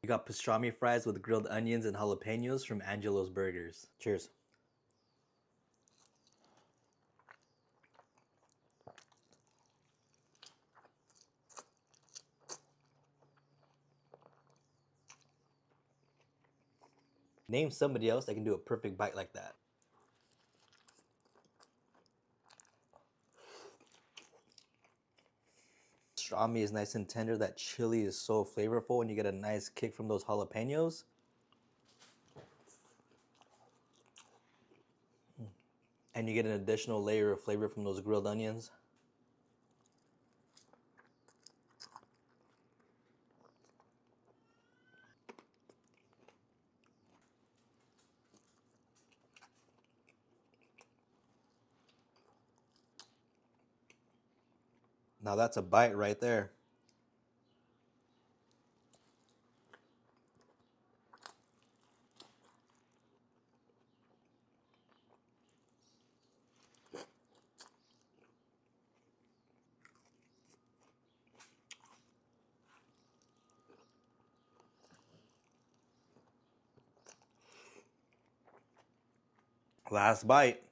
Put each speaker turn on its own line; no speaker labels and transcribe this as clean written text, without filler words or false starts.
You got pastrami fries with grilled onions and jalapenos from Angelo's Burgers. Cheers. Name somebody else that can do a perfect bite like that. Pastrami is nice and tender. That chili is so flavorful, and you get a nice kick from those jalapenos. And you get an additional layer of flavor from those grilled onions. Now that's a bite right there. Last bite.